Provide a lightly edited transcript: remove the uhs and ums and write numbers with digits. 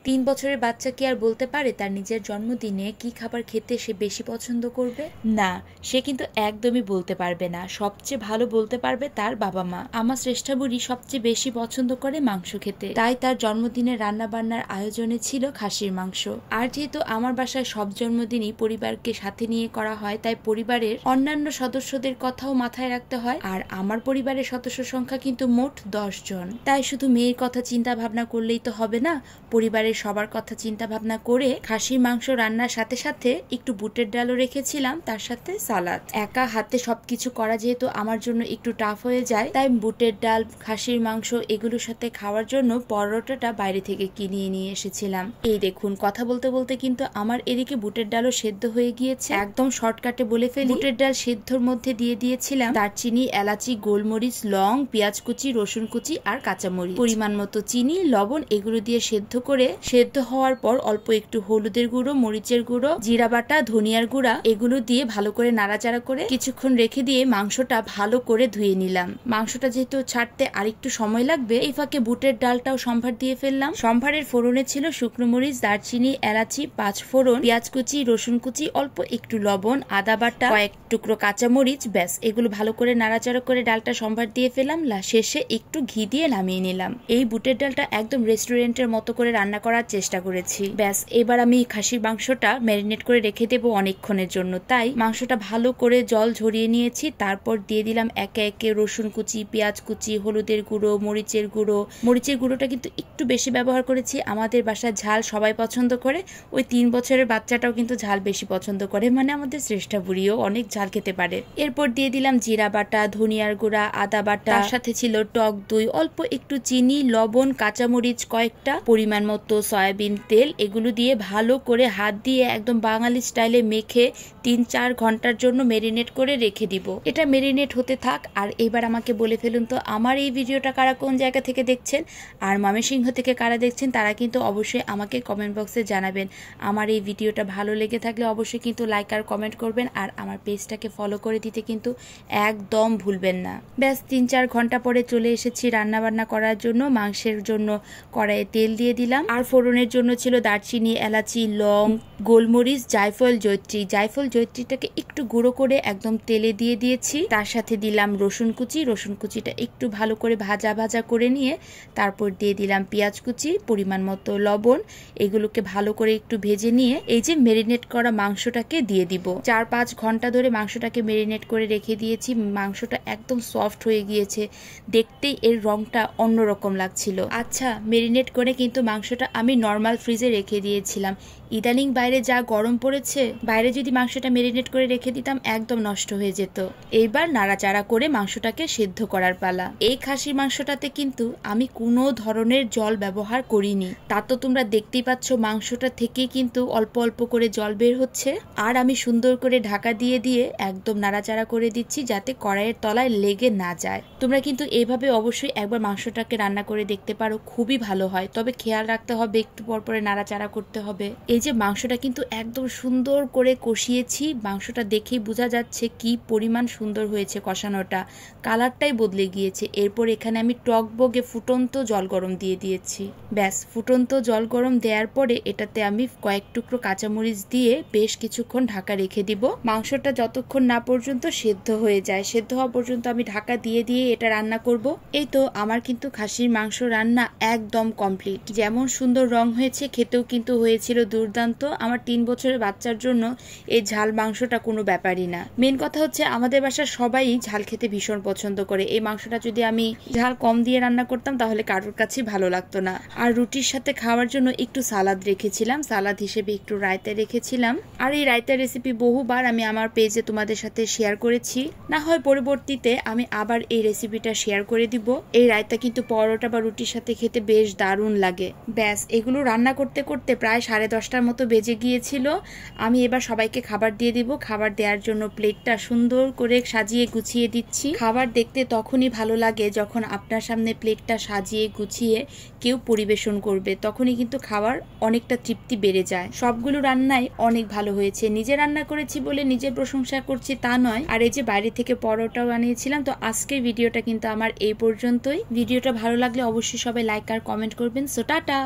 3 বছরের বাচ্চা কি আর বলতে পারে তার নিজের জন্মদিনে কি খাবার খেতে সে বেশি পছন্দ করবে? না, সে কিন্তু একদমই বলতে পারবে না। সবচেয়ে ভালো বলতে পারবে তার বাবা মা। আমার শ্রেষ্ঠা বুড়ি সবচেয়ে বেশি পছন্দ করে মাংস খেতে, তাই তার জন্মদিনে রান্না বান্নার আয়োজনে ছিল খাসির মাংস। আর যেহেতু আমার বাসায় সব জন্মদিনই পরিবারকে সাথে নিয়ে করা হয়, তাই পরিবারের অন্যান্য সদস্যদের কথাও মাথায় রাখতে হয়। আর আমার পরিবারের সদস্য সংখ্যা কিন্তু মোট 10 জন, তাই শুধু মেয়ের কথা চিন্তা ভাবনা করলেই তো হবে না, পরিবারের সবার কথা চিন্তা ভাবনা করে খাসির মাংস রান্নার সাথে সাথে একটু বুটের ডালও রেখেছিলাম, তার সাথে সালাদ। একা হাতে সবকিছু করা যেহেতু আমার জন্য একটু টাফ হয়ে যায়, তাই বুটের ডাল, খাসির মাংস এগুলোর সাথে খাওয়ার জন্য পরোটাটা বাইরে থেকে কিনে নিয়ে এসেছিলাম। এই দেখুন, কথা বলতে বলতে কিন্তু আমার এদিকে বুটের ডালও সেদ্ধ হয়ে গিয়েছে। একদম শর্টকাটে বলে ফেলি, বুটের ডাল সেদ্ধর মধ্যে দিয়ে দিয়েছিলাম দারচিনি, এলাচি, গোলমরিচ, লং, পেঁয়াজ কুচি, রসুন কুচি আর কাঁচামরিচ, পরিমাণ মতো চিনি, লবণ এগুলো দিয়ে সেদ্ধ করে, সেদ্ধ হওয়ার পর অল্প একটু হলুদের গুঁড়ো, মরিচের গুঁড়ো, জিরা বাটা, ধনিয়ার গুঁড়া এগুলো দিয়ে ভালো করে নাড়াচাড়া করে কিছুক্ষণ রেখে দিয়ে মাংসটা ভালো করে ধুয়ে নিলাম। মাংসটা যেহেতু ছাড়তে আরেকটু সময় লাগবে, এই ফাঁকে বুটের ডালটাও সম্ভার দিয়ে ফেললাম। সম্ভারের ফোড়নে ছিল শুকনো মরিচ, দারচিনি, এলাচি, 5 ফোড়ন, পেঁয়াজ কুচি, রসুন কুচি, অল্প একটু লবণ, আদা বাটা, কয়েক টুকরো কাঁচামরিচ, ব্যাস এগুলো ভালো করে নাড়াচাড়া করে ডালটা সম্ভার দিয়ে ফেলাম। শেষে একটু ঘি দিয়ে নামিয়ে নিলাম। এই বুটের ডালটা একদম রেস্টুরেন্টের মতো করে রান্না করার চেষ্টা করেছি। ব্যাস এবার আমি খাসির মাংসটা ম্যারিনেট করে রেখে দেবো অনেকক্ষণের জন্য, তাই মাংসটা ভালো করে জল ঝরিয়ে নিয়েছি। তারপর দিয়ে দিলাম একে একে রসুন কুচি, পেঁয়াজ কুচি, হলুদের গুঁড়ো, মরিচের গুঁড়ো। মরিচের গুঁড়োটা কিন্তু একটু বেশি ব্যবহার করেছি, আমাদের বাসার ঝাল সবাই পছন্দ করে। ওই 3 বছরের বাচ্চাটাও কিন্তু ঝাল বেশি পছন্দ করে, মানে আমাদের শ্রেষ্ঠা বুড়িও অনেক ঝাল খেতে পারে। এরপর দিয়ে দিলাম জিরা বাটা, ধনিয়ার গুঁড়া, আদা বাটা, তার সাথে ছিল টক দই, অল্প একটু চিনি, লবণ, কাঁচামরিচ কয়েকটা, পরিমাণ মতো সয়াবিন তেল, এগুলো দিয়ে ভালো করে হাত দিয়ে একদম বাঙালি স্টাইলে মেখে 3-4 ঘন্টার জন্য মেরিনেট করে রেখে দিব। এটা মেরিনেট হতে থাক। আর এবার আমাকে বলে ফেলুন তো, আমার এই ভিডিওটা কারা কোন জায়গা থেকে দেখছেন আর ময়মনসিংহ থেকে কারা দেখছেন তারা কিন্তু অবশ্যই আমাকে কমেন্ট বক্সে জানাবেন। আমার এই ভিডিওটা ভালো লেগে থাকলে অবশ্যই কিন্তু লাইক আর কমেন্ট করবেন, আর আমার পেজটাকে ফলো করে দিতে কিন্তু একদম ভুলবেন না। ব্যাস 3-4 ঘন্টা পরে চলে এসেছি রান্না বান্না করার জন্য। মাংসের জন্য কড়াইয়ে তেল দিয়ে দিলাম, আর ফোড়নের জন্য ছিল দারচিনি, এলাচি, লং, গোলমরিচ, জায়ফল, জয়ত্রী। জায়ফল জয়ত্রীটাকে একটু গুঁড়ো করে একদম তেলে দিয়ে দিয়েছি। তার সাথে দিলাম রসুন কুচি, রসুন কুচিটা একটু ভালো করে ভাজা ভাজা করে নিয়ে তারপর দিয়ে দিলাম পেঁয়াজ কুচি, পরিমাণ মতো লবণ, এগুলোকে ভালো করে একটু ভেজে নিয়ে এই যে মেরিনেট করা মাংসটাকে দিয়ে দিব। 4-5 ঘন্টা ধরে মাংসটাকে মেরিনেট করে রেখে দিয়েছি। মাংসটা একদম সফট হয়ে গিয়েছে, দেখতেই এর রংটা অন্যরকম লাগছিল। আচ্ছা, মেরিনেট করে কিন্তু মাংসটা আমি নর্মাল ফ্রিজে রেখে দিয়েছিলাম। ইদানিং বাইরে যা গরম পড়েছে, বাইরে যদি মাংসটা মেরিনেট করে রেখে দিতাম একদম নষ্ট হয়ে যেত। এইবার নাড়াচাড়া করে মাংসটাকে সেদ্ধ করার পালা। এই খাসির মাংসটাতে কিন্তু আমি কোনো ধরনের জল ব্যবহার করিনি, তা তো তোমরা দেখতেই পাচ্ছ মাংসটা থেকে কিন্তু অল্প অল্প করে জল বের হচ্ছে। আর আমি সুন্দর করে ঢাকা দিয়ে দিয়ে একদম নাড়াচাড়া করে দিচ্ছি যাতে কড়াইয়ের তলায় লেগে না যায়। তোমরা কিন্তু এইভাবে অবশ্যই একবার মাংসটাকে রান্না করে দেখতে পারো, খুবই ভালো হয়। তবে খেয়াল রাখতে হবে একটু পর পরে নাড়াচাড়া করতে হবে। এই যে মাংসটা কিন্তু একদম সুন্দর করে কষিয়েছি, মাংসটা দেখেই বোঝা যাচ্ছে কি পরিমাণ সুন্দর হয়েছে কষানোটা, কালারটাই বদলে গিয়েছে। এরপর এখানে আমি টকবগে ফুটন্ত জল গরম দিয়ে দিয়েছি। ব্যাস ফুটন্ত জল গরম দেওয়ার পরে এটাতে আমি কয়েক টুকরো কাঁচামরিচ দিয়ে বেশ কিছুক্ষণ ঢাকা রেখে দিব। মাংসটা যতক্ষণ না পর্যন্ত সেদ্ধ হয়ে যায়, সেদ্ধ হওয়া পর্যন্ত আমি ঢাকা দিয়ে দিয়ে এটা রান্না করব। এই তো আমার কিন্তু খাসির মাংস রান্না একদম কমপ্লিট। যেমন সুন্দর রং হয়েছে, খেতেও কিন্তু হয়েছিল দুর্দান্ত। আমার 3 বছরের বাচ্চার জন্য এই ঝাল মাংসটা কোনো ব্যাপারই না। মেন কথা হচ্ছে আমাদের বাসার সবাই ঝাল খেতে ভীষণ পছন্দ করে। এই মাংসটা যদি আমি ঝাল কম দিয়ে রান্না করতাম তাহলে কারোর কাছেই ভালো লাগতো না। আর রুটির সাথে খাওয়ার জন্য একটু সালাদ রেখেছিলাম, সালাদ হিসেবে একটু রায়তা রেখেছিলাম। আর এই রায়তার রেসিপি বহুবার আমি আমার পেজে তোমাদের সাথে শেয়ার করেছি, না হয় পরবর্তীতে আমি আবার এই রেসিপিটা শেয়ার করে দিব। এই রায়তা কিন্তু পরোটা বা রুটির সাথে খেতে বেশ দারুণ লাগে। ব্যাস এগুলো রান্না করতে করতে প্রায় 10:30টার মতো বেজে গিয়েছিল। আমি এবার সবাইকে খাবার দিয়ে দিব। খাবার দেওয়ার জন্য প্লেটটা সুন্দর করে সাজিয়ে গুছিয়ে দিচ্ছি। খাবার দেখতে তখনই ভালো লাগে যখন আপনার সামনে প্লেটটা সাজিয়ে গুছিয়ে কেউ পরিবেশন করবে, তখনই কিন্তু খাবার অনেকটা তৃপ্তি বেড়ে যায়। সবগুলো রান্নাই অনেক ভালো হয়েছে। নিজে রান্না করেছি বলে নিজের প্রশংসা করছি তা নয়। আর এই যে বাইরে থেকে পরোটাও বানিয়েছিলাম। তো আজকের ভিডিওটা কিন্তু আমার এই পর্যন্তই। ভিডিওটা ভালো লাগলে অবশ্যই সবাই লাইক আর কমেন্ট করবেন। So tata.